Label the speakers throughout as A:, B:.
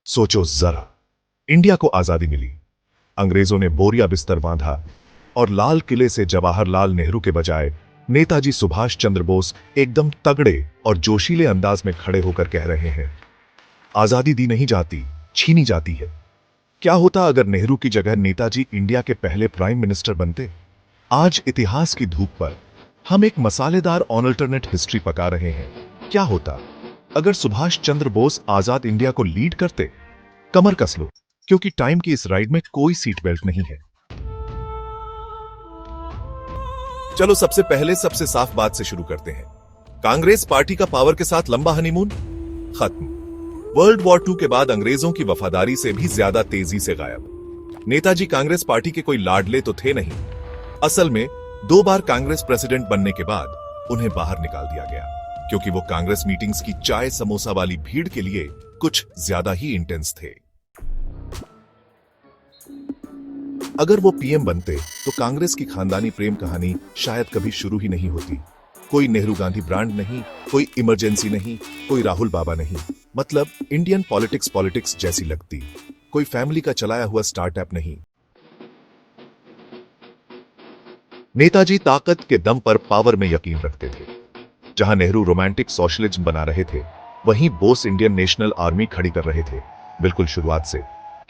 A: सोचो जरा, इंडिया को आजादी मिली, अंग्रेजों ने बोरिया बिस्तर बांधा और लाल किले से जवाहरलाल नेहरू के बजाय नेताजी सुभाष चंद्र बोस एकदम तगड़े और जोशीले अंदाज में खड़े होकर कह रहे हैं, आजादी दी नहीं जाती, छीनी जाती है। क्या होता अगर नेहरू की जगह नेताजी इंडिया के पहले प्राइम मिनिस्टर बनते? आज इतिहास की धूप पर हम एक मसालेदार ऑल्टरनेट हिस्ट्री पका रहे हैं। क्या होता अगर सुभाष चंद्र बोस आजाद इंडिया को लीड करते? कमर कस लो, क्योंकि टाइम की इस राइड में कोई सीट बेल्ट नहीं है। चलो सबसे पहले सबसे साफ बात से शुरू करते हैं। कांग्रेस पार्टी का पावर के साथ लंबा हनीमून खत्म। वर्ल्ड वॉर 2 के बाद अंग्रेजों की वफादारी से भी ज्यादा तेजी से गायब। नेताजी कांग्रेस पार्टी के कोई लाडले तो थे नहीं। असल में 2 बार कांग्रेस प्रेसिडेंट बनने के बाद उन्हें बाहर निकाल दिया गया, क्योंकि वो कांग्रेस मीटिंग्स की चाय समोसा वाली भीड़ के लिए कुछ ज्यादा ही इंटेंस थे। अगर वो पीएम बनते तो कांग्रेस की खानदानी प्रेम कहानी शायद कभी शुरू ही नहीं होती। कोई नेहरू गांधी ब्रांड नहीं, कोई इमरजेंसी नहीं, कोई राहुल बाबा नहीं। मतलब इंडियन पॉलिटिक्स जैसी लगती। कोई फैमिली का चलाया हुआ स्टार्टअप नहीं। नेताजी ताकत के दम पर पावर में यकीन रखते थे। जहां नेहरू रोमांटिक सोशलिज्म बना रहे थे, वहीं बोस इंडियन नेशनल आर्मी खड़ी कर रहे थे, बिल्कुल शुरुआत से,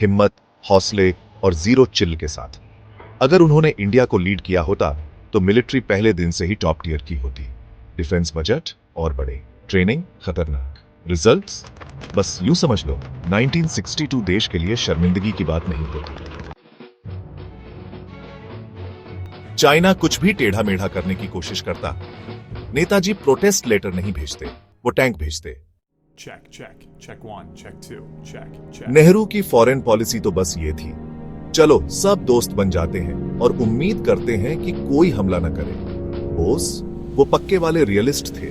A: हिम्मत, हौसले और जीरो चिल के साथ। अगर उन्होंने इंडिया को लीड किया होता तो मिलिट्री पहले दिन से ही टॉप टियर की होती। डिफेंस बजट और बड़े, ट्रेनिंग खतरनाक, रिजल्ट्स बस यूं समझ लो 1962 देश के लिए शर्मिंदगी की बात नहीं होती। चाइना कुछ भी टेढ़ा मेढ़ा करने की कोशिश करता, नेताजी प्रोटेस्ट लेटर नहीं भेजते, वो टैंक भेजते।
B: check 1, check 2, check।
A: नेहरू की फॉरेन पॉलिसी तो बस ये थी, चलो सब दोस्त बन जाते हैं और उम्मीद करते हैं कि कोई हमला न करे। बोस वो पक्के वाले रियलिस्ट थे।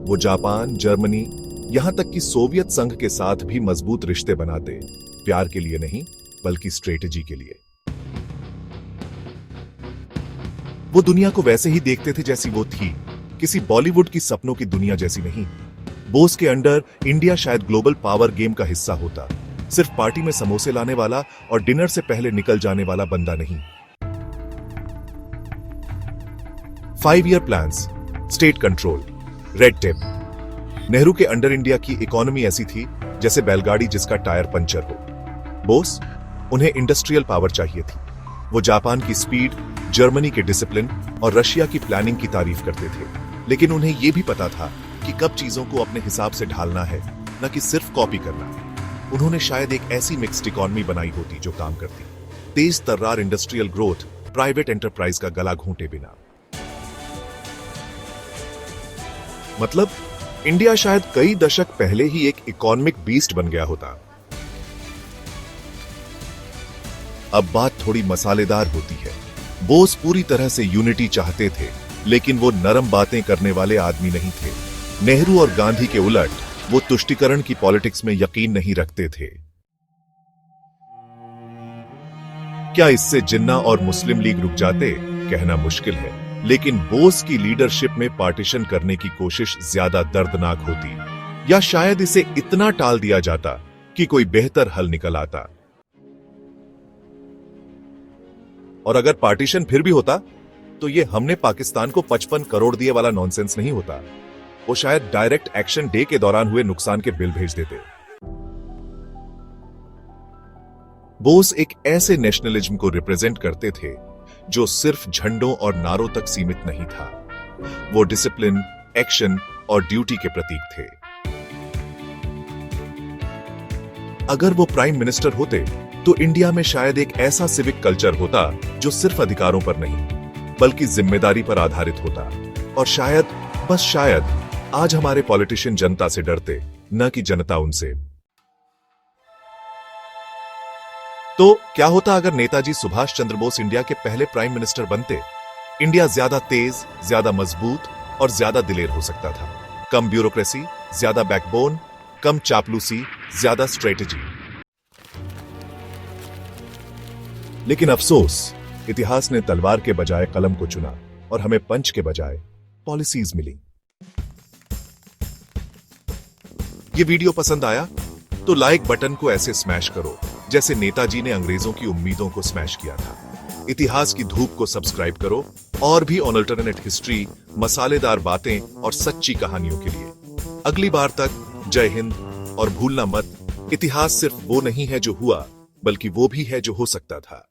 A: वो जापान, जर्मनी, यहां तक कि सोवियत संघ के साथ भी मजबूत रिश्ते बनाते, प्यार के लिए नहीं बल्कि स्ट्रेटेजी के लिए। वो दुनिया को वैसे ही देखते थे जैसी वो थी, किसी बॉलीवुड की सपनों की दुनिया जैसी नहीं। बोस के अंडर इंडिया शायद ग्लोबल पावर गेम का हिस्सा होता, सिर्फ पार्टी में समोसे लाने वाला और डिनर से पहले निकल जाने वाला बंदा नहीं। 5 year plans, state control, red tape. Nehru के अंडर इंडिया की इकोनॉमी ऐसी थी जैसे बैलगाड़ी जिसका टायर पंचर हो। बोस उन्हें इंडस्ट्रियल पावर चाहिए थी। वो जापान की स्पीड, जर्मनी के डिसिप्लिन और रशिया की प्लानिंग की तारीफ करते थे, लेकिन उन्हें यह भी पता था कि कब चीजों को अपने हिसाब से ढालना है, न कि सिर्फ कॉपी करना। उन्होंने शायद एक ऐसी मिक्स्ड इकोनॉमी बनाई होती जो काम करती, तेज तर्रार इंडस्ट्रियल ग्रोथ, प्राइवेट एंटरप्राइज का गला घोंटे बिना। मतलब इंडिया शायद कई दशक पहले ही एक इकोनॉमिक बीस्ट बन गया होता। अब बात थोड़ी मसालेदार होती है। बोस पूरी तरह से यूनिटी चाहते थे, लेकिन वो नरम बातें करने वाले आदमी नहीं थे। नेहरू और गांधी के उलट वो तुष्टीकरण की पॉलिटिक्स में यकीन नहीं रखते थे। क्या इससे जिन्ना और मुस्लिम लीग रुक जाते? कहना मुश्किल है, लेकिन बोस की लीडरशिप में पार्टीशन करने की कोशिश ज्यादा दर्दनाक होती, या शायद इसे इतना टाल दिया जाता कि कोई बेहतर हल निकल आता। और अगर पार्टीशन फिर भी होता तो ये हमने पाकिस्तान को 55 करोड़ दिए वाला नॉनसेंस नहीं होता। वो शायद डायरेक्ट एक्शन डे के दौरान हुए नुकसान के बिल भेज देते। बोस एक ऐसे नेशनलिज्म को रिप्रेजेंट करते थे जो सिर्फ झंडों और नारों तक सीमित नहीं था। वो डिसिप्लिन, एक्शन और ड्यूटी के प्रतीक थे। अगर वो प्राइम मिनिस्टर होते तो इंडिया में शायद एक ऐसा सिविक कल्चर होता जो सिर्फ अधिकारों पर नहीं बल्कि जिम्मेदारी पर आधारित होता। और शायद, बस शायद, आज हमारे पॉलिटिशियन जनता से डरते, न कि जनता उनसे। तो क्या होता अगर नेताजी सुभाष चंद्र बोस इंडिया के पहले प्राइम मिनिस्टर बनते? इंडिया ज्यादा तेज, ज्यादा मजबूत और ज्यादा दिलेर हो सकता था। कम ब्यूरोक्रेसी, ज्यादा बैकबोन, कम चापलूसी, ज्यादा स्ट्रेटेजी। लेकिन अफसोस, इतिहास ने तलवार के बजाय कलम को चुना और हमें पंच के बजाय पॉलिसीज मिली। ये वीडियो पसंद आया तो लाइक बटन को ऐसे स्मैश करो जैसे नेताजी ने अंग्रेजों की उम्मीदों को स्मैश किया था। इतिहास की धूप को सब्सक्राइब करो और भी ऑन अल्टरनेट हिस्ट्री, मसालेदार बातें और सच्ची कहानियों के लिए। अगली बार तक जय हिंद, और भूलना मत, इतिहास सिर्फ वो नहीं है जो हुआ, बल्कि वो भी है जो हो सकता था।